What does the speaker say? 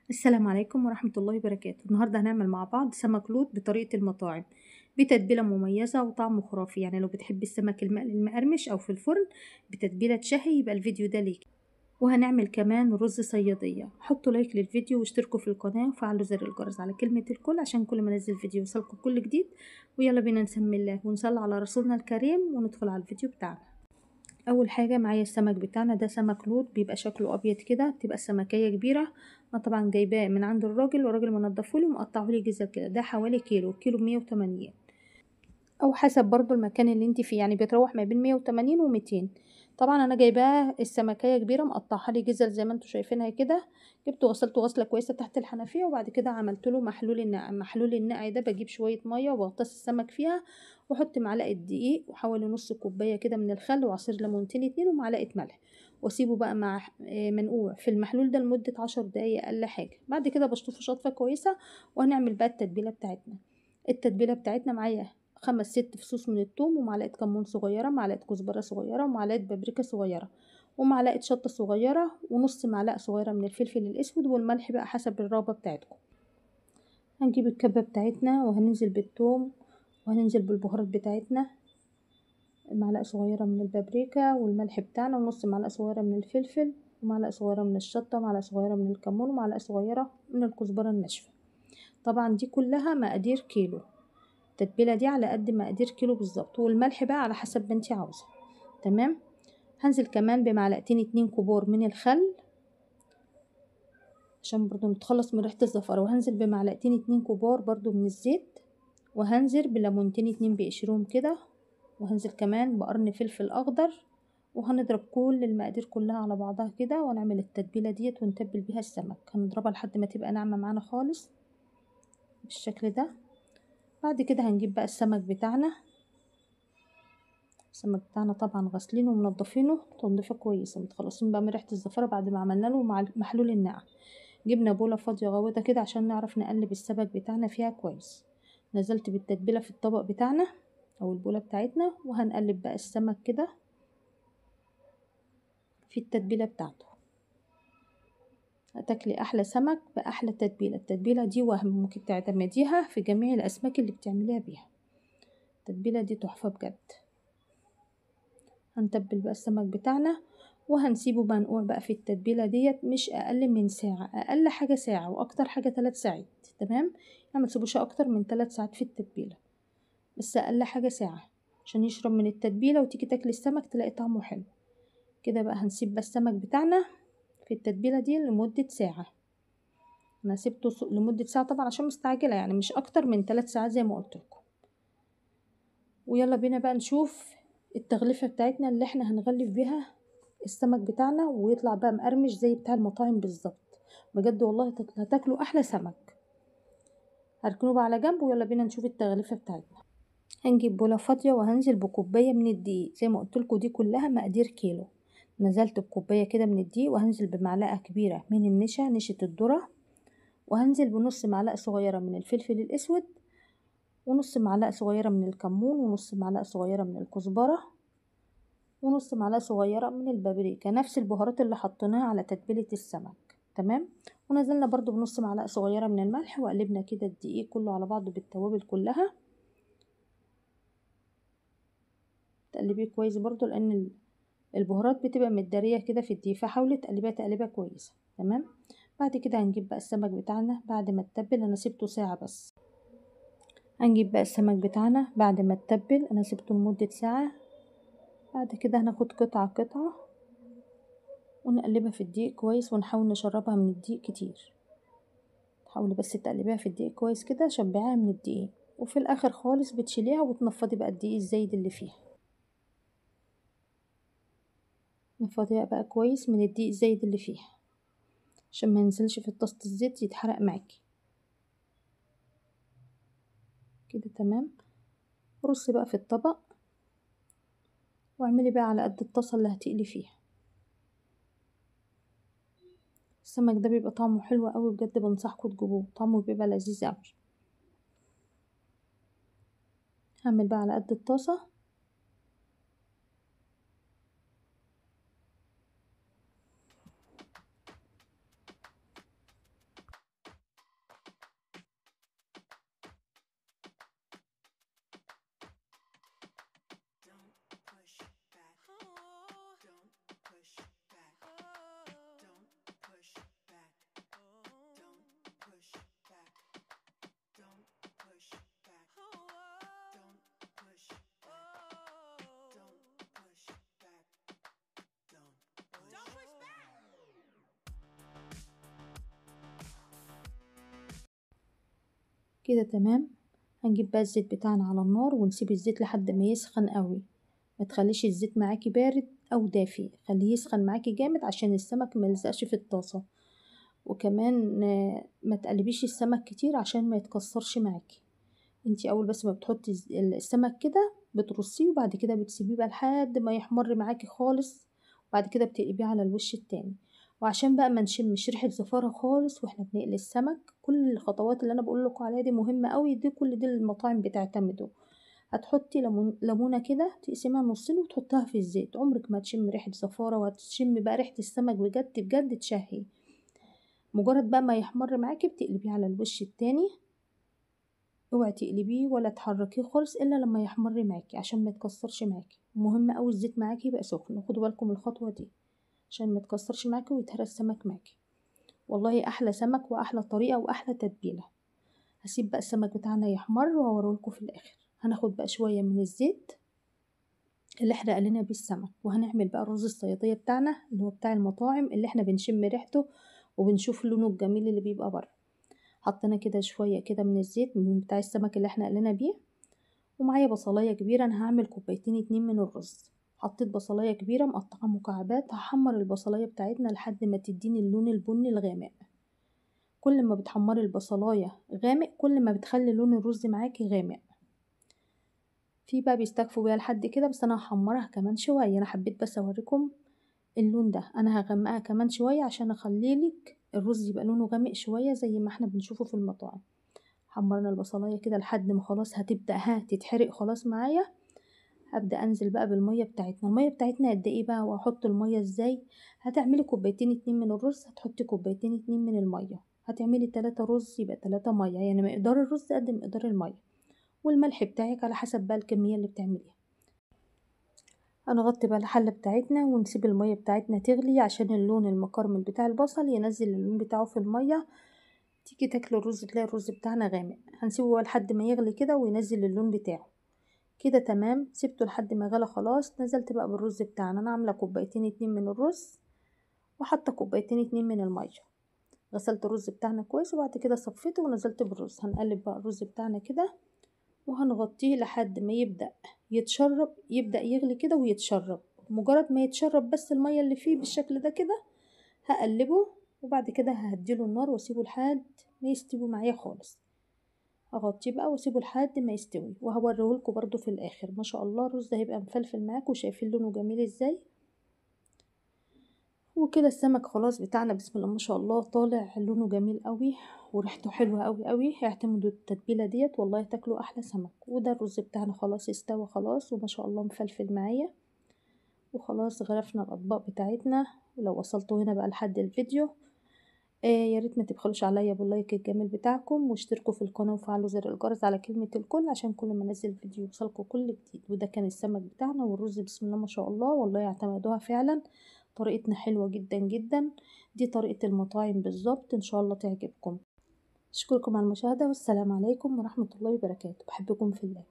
السلام عليكم ورحمة الله وبركاته. النهاردة هنعمل مع بعض سمك لوط بطريقة المطاعم بتتبيلة مميزة وطعم خرافي. يعني لو بتحب السمك المقلي المقرمش أو في الفرن بتتبيلة شهي يبقى الفيديو ده ليك. وهنعمل كمان رز صيادية. حطوا لايك للفيديو واشتركوا في القناة وفعلوا زر الجرس على كلمة الكل عشان كل ما انزل فيديو يوصلكم كل جديد. ويلا بينا نسمي الله ونصلي على رسولنا الكريم وندخل على الفيديو بتاعنا. اول حاجه معايا السمك بتاعنا ده سمك لوط بيبقى شكله ابيض كده، بتبقى السمكيه كبيره. انا طبعا جايباه من عند الراجل والراجل منضفولي ومقطعه لي جزر كده. ده حوالي كيلو 180 او حسب برضو المكان اللي انت فيه، يعني بيتراوح ما بين 180 و200. طبعا انا جايباه السمكيه كبيره مقطعها لي جزر زي ما انتم شايفينها كده. جبته غسلته غسله كويسه تحت الحنفيه وبعد كده عملت له محلول النقع. محلول النقع ده بجيب شويه ميه وبغطس السمك فيها واحط معلقه دقيق وحوالي نص كوبايه كده من الخل وعصير ليمونتين 2 ومعلقه ملح، واسيبه بقى مع منقوع في المحلول ده لمده 10 دقايق اقل حاجه. بعد كده بشطفه شطفه كويسه وهنعمل بقى التتبيله بتاعتنا. التتبيله بتاعتنا معايا 5 6 فصوص من الثوم ومعلقه كمون صغيره، معلقه كزبره صغيره ومعلقه بابريكا صغيره ومعلقه شطه صغيره ونص معلقه صغيره من الفلفل الاسود والملح بقى حسب الرغبه بتاعتكم. هنجيب الكبه بتاعتنا وهننزل بالثوم وهننزل بالبهارات بتاعتنا، معلقه صغيره من البابريكا والملح بتاعنا ونص معلقه صغيره من الفلفل ومعلقه صغيره من الشطه ومعلقه صغيره من الكمون ومعلقه صغيره من الكزبره الناشفه. طبعا دي كلها مقادير كيلو. التتبيله دي على قد مقادير كيلو بالظبط، والملح بقى على حسب ما انتي عاوزه. تمام. هنزل كمان بمعلقتين 2 كبار من الخل عشان برضو نتخلص من ريحه الزفاره، وهنزل بمعلقتين 2 كبار برضو من الزيت، وهنزل بليمونتين 2 بقشرهم كده، وهنزل كمان بقرن فلفل اخضر. وهنضرب كل المقادير كلها على بعضها كده ونعمل التتبيله ديت ونتبل بيها السمك. هنضربها لحد ما تبقى ناعمه معانا خالص بالشكل ده. بعد كده هنجيب بقى السمك بتاعنا طبعا غاسلينه ومنضفينه تنظيفه كويسه، متخلصين بقى من ريحه الزفاره بعد ما عملنا له مع محلول النقع. جبنا بوله فاضيه غويطه كده عشان نعرف نقلب السمك بتاعنا فيها كويس. نزلت بالتتبيله في الطبق بتاعنا او البوله بتاعتنا وهنقلب بقى السمك كده في التتبيله بتاعته. هتاكلي احلى سمك باحلى تتبيله. التتبيله دي وهم ممكن تعتمديها في جميع الاسماك اللي بتعمليها بيها. التتبيله دي تحفه بجد. هنتبل بقى السمك بتاعنا وهنسيبه منقوع بقى في التتبيلة ديت مش اقل من ساعة، اقل حاجة ساعة واكتر حاجة 3 ساعات. تمام. يعني متسيبوش اكتر من 3 ساعات في التتبيلة، بس اقل حاجة ساعة عشان يشرب من التتبيلة وتيجي تاكلي السمك تلاقي طعمه حلو كده. بقى هنسيب بقى السمك بتاعنا في التتبيلة دي لمدة ساعة. انا سيبته لمدة ساعة طبعا عشان مستعجلة، يعني مش اكتر من 3 ساعات زي ما قلت لكم. ويلا بينا بقى نشوف التغليفة بتاعتنا اللي احنا هنغلف بيها السمك بتاعنا ويطلع بقى مقرمش زي بتاع المطاعم بالظبط. بجد والله هتاكلوا احلى سمك. هركنه بقى على جنب ويلا بينا نشوف التغليفة بتاعتنا. هنجيب بولة فاضية وهنزل بكوباية من الدقيق زي ما قلتلكوا، دي كلها مقادير كيلو. نزلت بكوباية كده من الدقيق وهنزل بمعلقة كبيرة من نشا الذرة، وهنزل بنص معلقة صغيرة من الفلفل الاسود ونص معلقة صغيرة من الكمون ونص معلقة صغيرة من الكزبرة ونص معلقة صغيرة من البابريكا، نفس البهارات اللي حطيناها على تتبيلة السمك. تمام. ونزلنا برضو بنص معلقة صغيرة من الملح وقلبنا كده الدقيق كله على بعضه بالتوابل كلها. تقلبيه كويس برضو لان البهارات بتبقى متدارية كده في الدقيق، فحاولي تقلبيها تقليبه كويسة. تمام. بعد كده هنجيب بقى السمك بتاعنا بعد ما اتبل، انا سيبته ساعة بس. هنجيب بقى السمك بتاعنا بعد ما اتبل، انا سيبته لمدة ساعة. بعد كده هناخد قطعة قطعة ونقلبها في الدقيق كويس ونحاول نشربها من الدقيق كتير. حاولي بس تقلبيها في الدقيق كويس كده، شبعيها من الدقيق، وفي الاخر خالص بتشيليها وتنفضي بقى الدقيق الزايد اللي فيها. نفضيها بقى كويس من الدقيق الزايد اللي فيها عشان ما ينزلش في طاسة الزيت يتحرق معاكي كده. تمام. رصي بقى في الطبق واعملي بقى على قد الطاسة اللي هتقلي فيها. السمك ده بيبقى طعمه حلو قوي بجد، بنصحكم تجيبوه، طعمه بيبقى لذيذ قوي. هعمل بقى على قد الطاسة كده تمام. هنجيب بقى الزيت بتاعنا على النار ونسيب الزيت لحد ما يسخن قوي. ما تخليش الزيت معاكي بارد او دافي، خليه يسخن معاكي جامد عشان السمك ما يلزقش في الطاسة. وكمان ما تقلبيش السمك كتير عشان ما يتكسرش معاكي. انتي اول بس ما بتحطي السمك كده بترصيه، وبعد كده بتسيبيه بقى لحد ما يحمر معاكي خالص، وبعد كده بتقلبيه على الوش التاني. وعشان بقى ما نشمش ريحة زفارة خالص واحنا بنقلي السمك، كل الخطوات اللي انا بقول لكم عليها دي مهمة قوي، دي كل دي المطاعم بتعتمدوا. هتحطي ليمونة كده تقسمها نصين وتحطها في الزيت، عمرك ما تشم ريحة زفارة، وهتشم بقى ريحة السمك بجد بجد تشهي. مجرد بقى ما يحمر معاكي بتقلبيه على الوش التاني. اوعي تقلبيه ولا تحركيه خالص الا لما يحمر معاكي عشان ما يتكسرش معاكي. مهم اوي الزيت معاكي يبقى سخن، خدوا بالكم من الخطوه دي عشان ما يتكسرش معاكي ويتهرى السمك معاكي. والله احلى سمك واحلى طريقه واحلى تتبيله. هسيب بقى السمك بتاعنا يحمر وهوريلكم في الاخر. هناخد بقى شويه من الزيت اللي احنا قلينا بيه السمك، وهنعمل بقى الرز الصياديه بتاعنا اللي هو بتاع المطاعم، اللي احنا بنشم ريحته وبنشوف لونه الجميل اللي بيبقى بره. حطينا كده شويه كده من الزيت من بتاع السمك اللي احنا قلينا بيه، ومعايا بصلايه كبيره. انا هعمل كوبايتين اتنين من الرز. حطيت بصلايه كبيره مقطعه مكعبات. هحمر البصلايه بتاعتنا لحد ما تديني اللون البني الغامق. كل ما بتحمري البصلايه غامق كل ما بتخلي لون الرز معاكي غامق. في بقى بيستكفوا بيها لحد كده، بس انا هحمرها كمان شويه. انا حبيت بس اوريكم اللون ده. انا هغمقها كمان شويه عشان اخليلك الرز يبقى لونه غامق شويه زي ما احنا بنشوفه في المطاعم. حمرنا البصلايه كده لحد ما خلاص هتبدا تتحرق خلاص معايا. هبدأ انزل بقى بالمية بتاعتنا. المية بتاعتنا قد ايه بقى، واحط المية ازاي؟ هتعملي كوبايتين اتنين من الرز هتحطي كوبايتين اتنين من المية. هتعملي 3 رز يبقى 3 مية، يعني مقدار الرز قد مقدار المية. والملح بتاعك على حسب بقى الكمية اللي بتعمليها. هنغطي بقى الحلة بتاعتنا ونسيب المية بتاعتنا تغلي عشان اللون المكرمل بتاع البصل ينزل اللون بتاعه في المية. تيجي تاكلي الرز تلاقي الرز بتاعنا غامق. هنسيبه بقى لحد ما يغلي كده وينزل اللون بتاعه. كده تمام. سبته لحد ما غلى خلاص. نزلت بقى بالرز بتاعنا. انا عامله كوبايتين اتنين من الرز وحاطه كوبايتين اتنين من الميه. غسلت الرز بتاعنا كويس وبعد كده صفيته ونزلت بالرز. هنقلب بقى الرز بتاعنا كده وهنغطيه لحد ما يبدأ يتشرب، يبدأ يغلي كده ويتشرب. مجرد ما يتشرب بس الميه اللي فيه بالشكل ده كده هقلبه، وبعد كده ههديله النار واسيبه لحد ما يستوي معايا خالص. اغطيه بقى واسيبه لحد ما يستوي، وهوريهولكوا برضو في الاخر. ما شاء الله الرز هيبقى مفلفل معاكوا، شايفين لونه جميل ازاي. وكده السمك خلاص بتاعنا بسم الله ما شاء الله طالع لونه جميل قوي وريحته حلوه قوي قوي. اعتمدوا التتبيله ديت والله تاكلوا احلى سمك. وده الرز بتاعنا خلاص استوى خلاص وما شاء الله مفلفل معايا. وخلاص غرفنا الاطباق بتاعتنا. ولو وصلتوا هنا بقى لحد الفيديو يا ريت ما تبخلوش عليا باللايك الجميل بتاعكم، واشتركوا في القناه وفعلوا زر الجرس على كلمه الكل عشان كل ما انزل فيديو يوصلكوا كل جديد. وده كان السمك بتاعنا والرز بسم الله ما شاء الله والله اعتمدوها فعلا. طريقتنا حلوه جدا جدا. دي طريقه المطاعم بالظبط. ان شاء الله تعجبكم. اشكركم على المشاهده والسلام عليكم ورحمه الله وبركاته. بحبكم في الله.